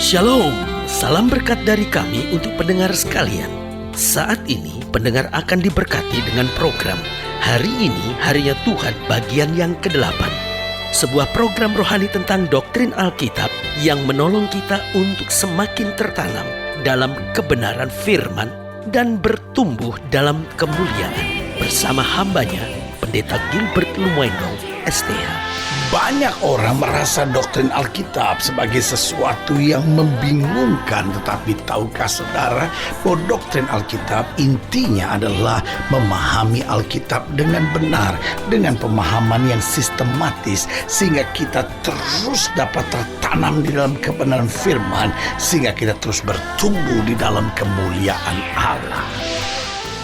Shalom, salam berkat dari kami untuk pendengar sekalian. Saat ini pendengar akan diberkati dengan program Hari Ini Harinya Tuhan bagian yang ke-8. Sebuah program rohani tentang doktrin Alkitab yang menolong kita untuk semakin tertanam dalam kebenaran firman dan bertumbuh dalam kemuliaan. Bersama hambanya, Pendeta Gilbert Lumwendo, STH. Banyak orang merasa doktrin Alkitab sebagai sesuatu yang membingungkan. Tetapi tahukah saudara bahwa doktrin Alkitab intinya adalah memahami Alkitab dengan benar, dengan pemahaman yang sistematis, sehingga kita terus dapat tertanam di dalam kebenaran firman, sehingga kita terus bertumbuh di dalam kemuliaan Allah.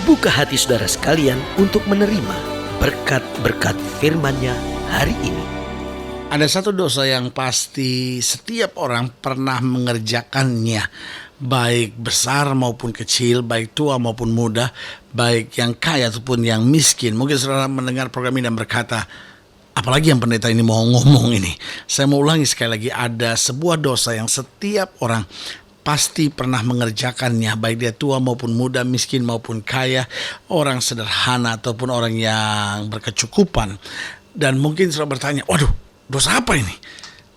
Buka hati saudara sekalian untuk menerima berkat-berkat firman-Nya hari ini. Ada satu dosa yang pasti setiap orang pernah mengerjakannya, baik besar maupun kecil, baik tua maupun muda, baik yang kaya ataupun yang miskin. Mungkin saudara mendengar program ini dan berkata, apalagi yang pendeta ini mau ngomong ini. Saya mau ulangi sekali lagi, ada sebuah dosa yang setiap orang pasti pernah mengerjakannya, baik dia tua maupun muda, miskin maupun kaya, orang sederhana ataupun orang yang berkecukupan. Dan mungkin saudara bertanya, waduh, dosa apa ini?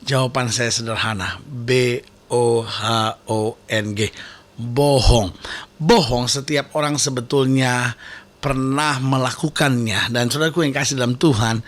Jawaban saya sederhana, B-O-H-O-N-G, bohong. Bohong setiap orang sebetulnya pernah melakukannya. Dan saudaraku yang kasih dalam Tuhan,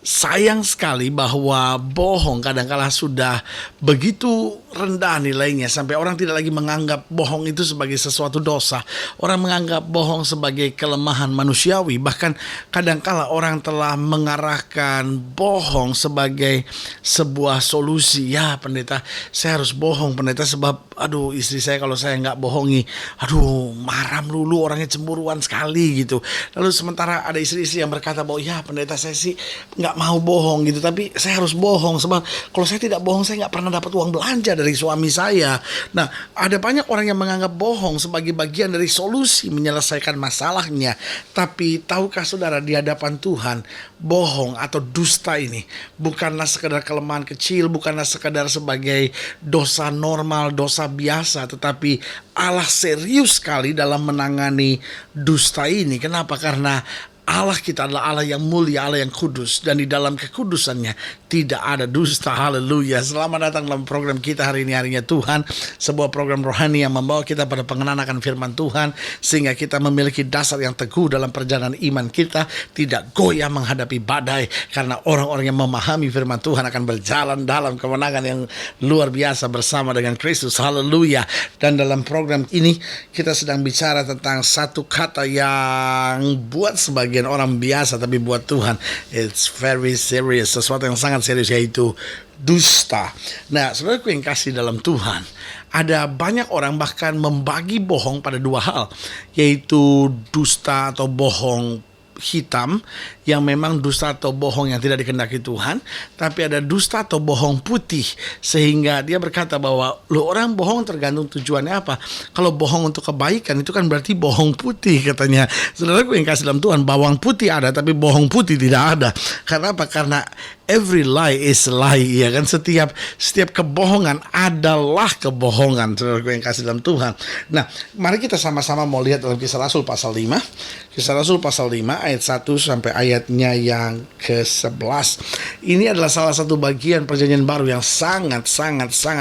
sayang sekali bahwa bohong kadang-kala sudah begitu rendah nilainya sampai orang tidak lagi menganggap bohong itu sebagai sesuatu dosa. Orang menganggap bohong sebagai kelemahan manusiawi. Bahkan kadang-kala orang telah mengarahkan bohong sebagai sebuah solusi. Ya pendeta, saya harus bohong pendeta sebab aduh istri saya kalau saya nggak bohongi, aduh marah melulu, orangnya cemburuan sekali gitu. Lalu sementara ada istri-istri yang berkata bahwa ya pendeta saya sih nggak mau bohong gitu, tapi saya harus bohong sebab kalau saya tidak bohong saya nggak pernah dapat uang belanja dari suami saya. Nah, ada banyak orang yang menganggap bohong sebagai bagian dari solusi menyelesaikan masalahnya. Tapi tahukah saudara, di hadapan Tuhan, bohong atau dusta ini bukanlah sekedar kelemahan kecil, bukanlah sekedar sebagai dosa normal, dosa biasa, tetapi Allah serius sekali dalam menangani dusta ini. Kenapa? Karena Allah kita adalah Allah yang mulia, Allah yang kudus, dan di dalam kekudusannya tidak ada dusta. Haleluya. Selamat datang dalam program kita hari ini, Harinya Tuhan, sebuah program rohani yang membawa kita pada pengenalan akan firman Tuhan, sehingga kita memiliki dasar yang teguh dalam perjalanan iman kita, tidak goyah menghadapi badai, karena orang-orang yang memahami firman Tuhan akan berjalan dalam kemenangan yang luar biasa bersama dengan Kristus. Haleluya. Dan dalam program ini kita sedang bicara tentang satu kata yang buat sebagian orang biasa, tapi buat Tuhan it's very serious, sesuatu yang sangat serius, yaitu dusta. Nah, saudaraku yang kasih dalam Tuhan, ada banyak orang bahkan membagi bohong pada dua hal, yaitu dusta atau bohong hitam yang memang dusta atau bohong yang tidak dikehendaki Tuhan, tapi ada dusta atau bohong putih, sehingga dia berkata bahwa orang bohong tergantung tujuannya apa. Kalau bohong untuk kebaikan itu kan berarti bohong putih katanya. Saudaraku yang kasih dalam Tuhan, bawang putih ada tapi bohong putih tidak ada. Karena apa? Karena every lie is lie, ya kan? Setiap kebohongan adalah kebohongan, saudaraku yang kasih dalam Tuhan. Nah, mari kita sama-sama mau lihat dalam Kisah Rasul pasal 5. Kisah Rasul pasal 5 ayat 1 sampai ayatnya yang ke-11. Ini adalah salah satu bagian perjanjian baru yang sangat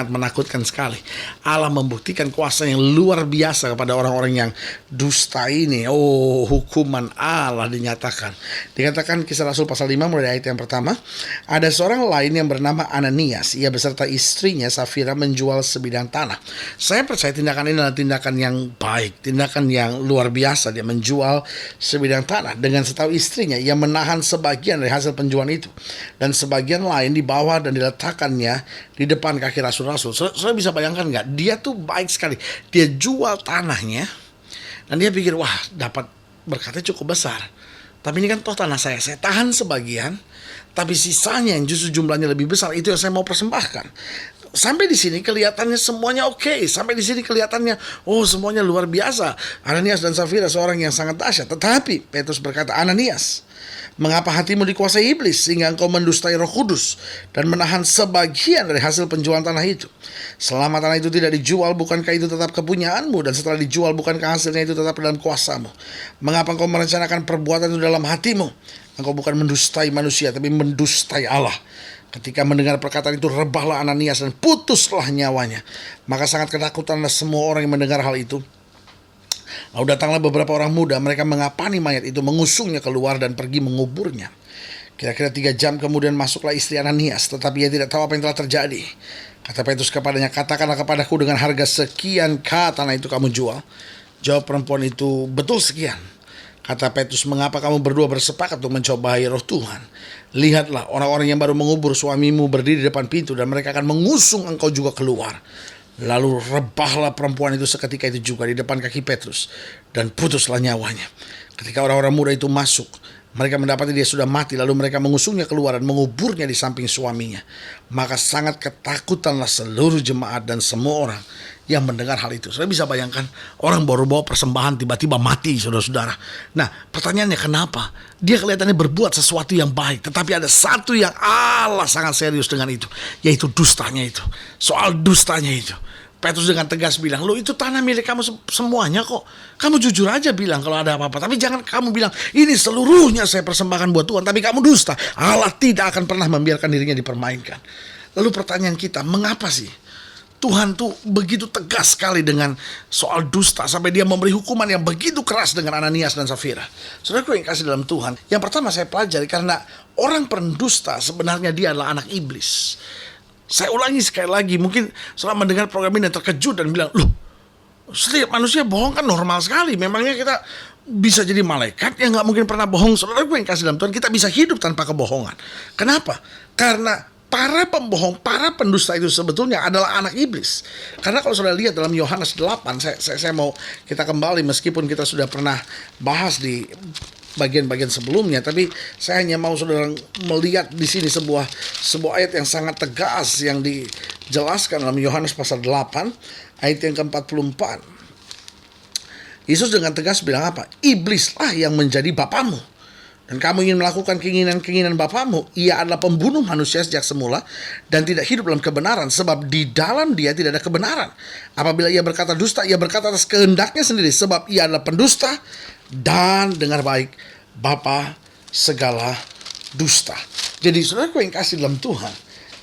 menakutkan sekali. Allah membuktikan kuasa yang luar biasa kepada orang-orang yang dusta ini. Oh, hukuman Allah dinyatakan. Dikatakan Kisah Rasul pasal 5 mulai ayat yang pertama. Ada seorang lain yang bernama Ananias. Ia beserta istrinya Safira menjual sebidang tanah. Saya percaya tindakan ini adalah tindakan yang baik, tindakan yang luar biasa. Dia menjual sebidang tanah dengan setahu istrinya. Ia menahan sebagian dari hasil penjualan itu, dan sebagian lain dibawa dan diletakkannya di depan kaki rasul-rasul. Saudara bisa bayangkan nggak? Dia tuh baik sekali. Dia jual tanahnya dan dia pikir, wah dapat berkatnya cukup besar. Tapi ini kan toh tanah saya tahan sebagian, tapi sisanya yang justru jumlahnya lebih besar, itu yang saya mau persembahkan. Sampai di sini kelihatannya semuanya oke. Sampai di sini kelihatannya semuanya luar biasa. Ananias dan Safira seorang yang sangat dahsyat. Tetapi Petrus berkata, Ananias, Mengapa hatimu dikuasai iblis sehingga engkau mendustai Roh Kudus dan menahan sebagian dari hasil penjualan tanah itu? Selama tanah itu tidak dijual, bukankah itu tetap kepunyaanmu? Dan setelah dijual, bukankah hasilnya itu tetap dalam kuasamu? Mengapa engkau merencanakan perbuatan itu dalam hatimu? Engkau bukan mendustai manusia, tapi mendustai Allah. Ketika mendengar perkataan itu, rebahlah Ananias dan putuslah nyawanya. Maka sangat ketakutanlah semua orang yang mendengar hal itu. Lalu datanglah beberapa orang muda, mereka mengapani mayat itu, mengusungnya keluar dan pergi menguburnya. Kira-kira 3 jam kemudian masuklah istri Ananias, tetapi ia tidak tahu apa yang telah terjadi. Kata Petrus kepadanya, katakanlah kepadaku dengan harga sekian tanah itu kamu jual. Jawab perempuan itu, betul sekian. Kata Petrus, mengapa kamu berdua bersepakat untuk mencobai Roh Tuhan? Lihatlah, orang-orang yang baru mengubur suamimu berdiri di depan pintu dan mereka akan mengusung engkau juga keluar. Lalu rebahlah perempuan itu seketika itu juga di depan kaki Petrus dan putuslah nyawanya. Ketika orang-orang muda itu masuk, mereka mendapati dia sudah mati, lalu mereka mengusungnya keluar dan menguburnya di samping suaminya. Maka sangat ketakutanlah seluruh jemaat dan semua orang yang mendengar hal itu. Saya bisa bayangkan orang baru bawa persembahan tiba-tiba mati, saudara-saudara. Nah, pertanyaannya kenapa? Dia kelihatannya berbuat sesuatu yang baik, tetapi ada satu yang Allah sangat serius dengan itu, yaitu dustanya itu. Soal dustanya itu, Petrus dengan tegas bilang, lo itu tanah milik kamu semuanya kok. Kamu jujur aja bilang kalau ada apa-apa. Tapi jangan kamu bilang, ini seluruhnya saya persembahkan buat Tuhan. Tapi kamu dusta. Allah tidak akan pernah membiarkan dirinya dipermainkan. Lalu pertanyaan kita, mengapa sih Tuhan tuh begitu tegas sekali dengan soal dusta sampai dia memberi hukuman yang begitu keras dengan Ananias dan Safira? Saudaraku yang kasih dalam Tuhan, yang pertama saya pelajari karena orang pendusta sebenarnya dia adalah anak iblis. Saya ulangi sekali lagi, mungkin setelah mendengar program ini terkejut dan bilang, loh, setiap manusia bohong kan normal sekali. Memangnya kita bisa jadi malaikat yang gak mungkin pernah bohong? Saudaraku yang kasih dalam Tuhan, kita bisa hidup tanpa kebohongan. Kenapa? Karena para pembohong, para pendusta itu sebetulnya adalah anak iblis. Karena kalau saudara lihat dalam Yohanes 8, saya mau kita kembali meskipun kita sudah pernah bahas di bagian-bagian sebelumnya, tapi saya hanya mau saudara melihat di sini sebuah ayat yang sangat tegas yang dijelaskan dalam Yohanes pasal 8 ayat yang ke-44. Yesus dengan tegas bilang apa? Iblislah yang menjadi bapamu. Dan kamu ingin melakukan keinginan-keinginan bapamu. Ia adalah pembunuh manusia sejak semula dan tidak hidup dalam kebenaran, sebab di dalam dia tidak ada kebenaran. Apabila ia berkata dusta, ia berkata atas kehendaknya sendiri, sebab ia adalah pendusta dan dengar baik bapa segala dusta. Jadi saudaraku yang kasih dalam Tuhan,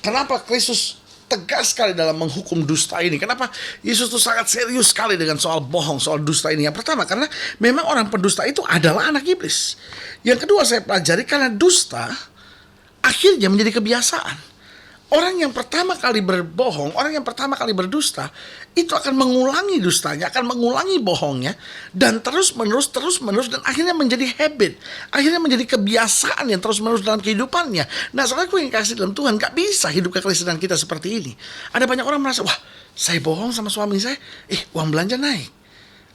kenapa Kristus tegas sekali dalam menghukum dusta ini? Kenapa Yesus itu sangat serius sekali dengan soal bohong, soal dusta ini? Yang pertama, karena memang orang pendusta itu adalah anak iblis. Yang kedua, saya pelajari karena dusta akhirnya menjadi kebiasaan. Orang yang pertama kali berbohong, orang yang pertama kali berdusta, itu akan mengulangi dustanya, akan mengulangi bohongnya, dan terus-menerus, dan akhirnya menjadi habit. Akhirnya menjadi kebiasaan yang terus-menerus dalam kehidupannya. Nah, saudaraku yang kasih dalam Tuhan, gak bisa hidup kekristenan kita seperti ini. Ada banyak orang merasa, wah, saya bohong sama suami saya, uang belanja naik.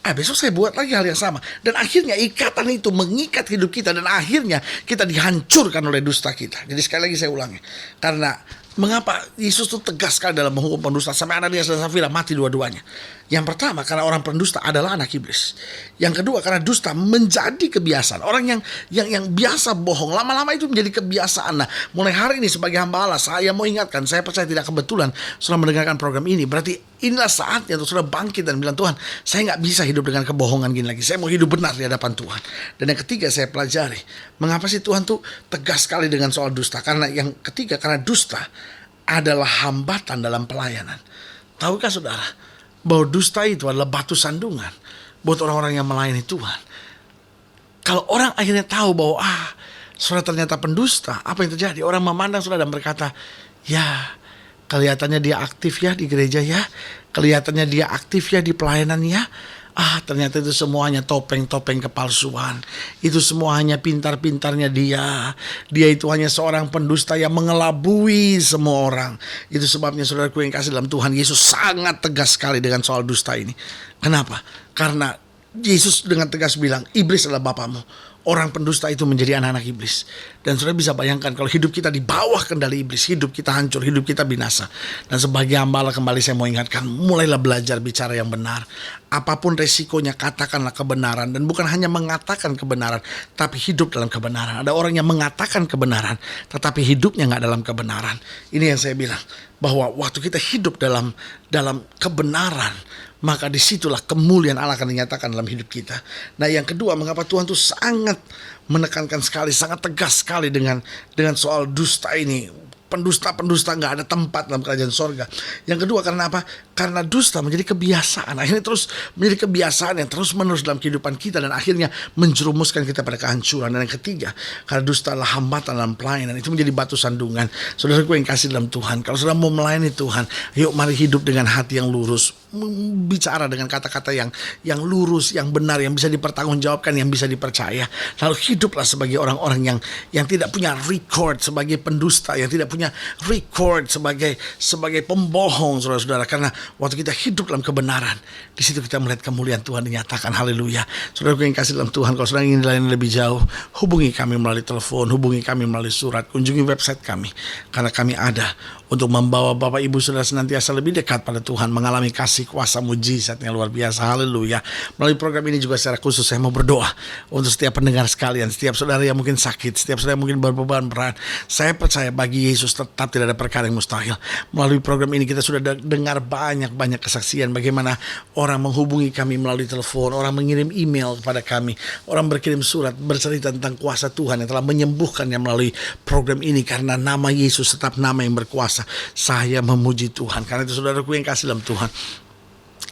Besok saya buat lagi hal yang sama. Dan akhirnya ikatan itu mengikat hidup kita. Dan akhirnya kita dihancurkan oleh dusta kita. Jadi sekali lagi saya ulangi. Karena mengapa Yesus itu tegas sekali dalam menghukum pendusta sampai Ananias dan Safira mati dua-duanya? Yang pertama, karena orang pendusta adalah anak iblis. Yang kedua, karena dusta menjadi kebiasaan. Orang yang biasa bohong, lama-lama itu menjadi kebiasaan. Nah, mulai hari ini sebagai hamba Allah, saya mau ingatkan, saya percaya tidak kebetulan setelah mendengarkan program ini. Berarti inilah saatnya untuk sudah bangkit dan bilang, Tuhan, saya gak bisa hidup dengan kebohongan gini lagi. Saya mau hidup benar di hadapan Tuhan. Dan yang ketiga, saya pelajari, mengapa sih Tuhan tuh tegas sekali dengan soal dusta? Karena yang ketiga, karena dusta adalah hambatan dalam pelayanan. Tahukah saudara bahwa dusta itu adalah batu sandungan buat orang-orang yang melayani Tuhan? Kalau orang akhirnya tahu bahwa saudara ternyata pendusta, apa yang terjadi? Orang memandang saudara dan berkata, ya kelihatannya dia aktif ya di gereja ya, kelihatannya dia aktif ya di pelayanan ya. Ternyata itu semuanya topeng-topeng kepalsuan. Itu semua hanya pintar-pintarnya dia. Dia itu hanya seorang pendusta yang mengelabui semua orang. Itu sebabnya saudaraku yang kasih dalam Tuhan, Yesus sangat tegas sekali dengan soal dusta ini. Kenapa? Karena Yesus dengan tegas bilang, iblis adalah bapamu. Orang pendusta itu menjadi anak-anak iblis. Dan saudara bisa bayangkan kalau hidup kita di bawah kendali iblis, hidup kita hancur, hidup kita binasa. Dan sebagai hamba Allah, kembali saya mau ingatkan, mulailah belajar bicara yang benar. Apapun resikonya, katakanlah kebenaran. Dan bukan hanya mengatakan kebenaran, tapi hidup dalam kebenaran. Ada orang yang mengatakan kebenaran, tetapi hidupnya nggak dalam kebenaran. Ini yang saya bilang, bahwa waktu kita hidup dalam kebenaran, maka disitulah kemuliaan Allah akan dinyatakan dalam hidup kita. Nah, yang kedua, mengapa Tuhan tuh sangat menekankan sekali, sangat tegas sekali dengan soal dusta ini. Pendusta-pendusta nggak ada tempat dalam kerajaan sorga. Yang kedua, karena apa? Karena dusta menjadi kebiasaan. Akhirnya terus menjadi kebiasaan yang terus menerus dalam kehidupan kita, dan akhirnya menjerumuskan kita pada kehancuran. Dan yang ketiga, karena dusta adalah hambatan dalam pelayanan, itu menjadi batu sandungan. Saudaraku yang kasih dalam Tuhan, kalau saudara mau melayani Tuhan, yuk mari hidup dengan hati yang lurus, bicara dengan kata-kata yang lurus, yang benar, yang bisa dipertanggungjawabkan, yang bisa dipercaya. Lalu hiduplah sebagai orang-orang yang tidak punya record sebagai pendusta, yang tidak punya record sebagai pembohong, saudara-saudara. Karena waktu kita hidup dalam kebenaran, di situ kita melihat kemuliaan Tuhan dinyatakan. Haleluya. Saudaraku yang kasih dalam Tuhan, kalau saudara ingin dilayani lebih jauh, hubungi kami melalui telepon, hubungi kami melalui surat, kunjungi website kami, karena kami ada untuk membawa Bapak Ibu Saudara senantiasa lebih dekat pada Tuhan, mengalami kasih kuasa mujizat yang luar biasa. Haleluya. Melalui program ini juga secara khusus saya mau berdoa untuk setiap pendengar sekalian, setiap saudara yang mungkin sakit, setiap saudara yang mungkin berbeban berat. Saya percaya bagi Yesus tetap tidak ada perkara yang mustahil. Melalui program ini kita sudah dengar banyak kesaksian bagaimana orang menghubungi kami melalui telepon, orang mengirim email kepada kami, orang berkirim surat bercerita tentang kuasa Tuhan yang telah menyembuhkannya melalui program ini. Karena nama Yesus tetap nama yang berkuasa. Saya memuji Tuhan. Karena itu saudaraku yang kasih dalam Tuhan,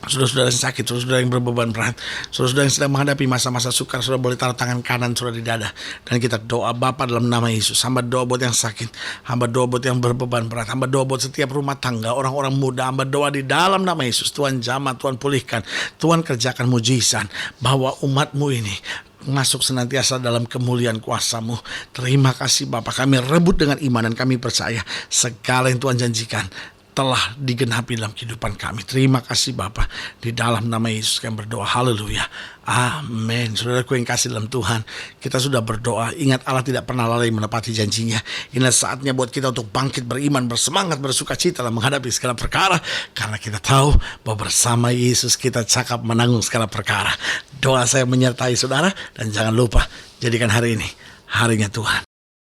saudara-saudara yang sakit, saudara-saudara yang berbeban berat, saudara-saudara yang sedang menghadapi masa-masa sukar, saudara boleh taruh tangan kanan saudara di dada, dan kita doa. Bapa, dalam nama Yesus, hamba doa buat yang sakit, hamba doa buat yang berbeban berat, hamba doa buat setiap rumah tangga, orang-orang muda, hamba doa di dalam nama Yesus. Tuhan jamah, Tuhan pulihkan, Tuhan kerjakan mujizat, bahwa umat-Mu ini masuk senantiasa dalam kemuliaan kuasa-Mu. Terima kasih Bapa, kami rebut dengan iman dan kami percaya segala yang Tuhan janjikan telah digenapi dalam kehidupan kami. Terima kasih Bapa, di dalam nama Yesus kami berdoa. Haleluya. Amin. Saudaraku yang kasih dalam Tuhan, kita sudah berdoa. Ingat, Allah tidak pernah lalai menepati janjinya. Inilah saatnya buat kita untuk bangkit beriman, bersemangat, bersuka cita dalam menghadapi segala perkara, karena kita tahu bahwa bersama Yesus kita cakap menanggung segala perkara. Doa saya menyertai saudara, dan jangan lupa jadikan hari ini harinya Tuhan.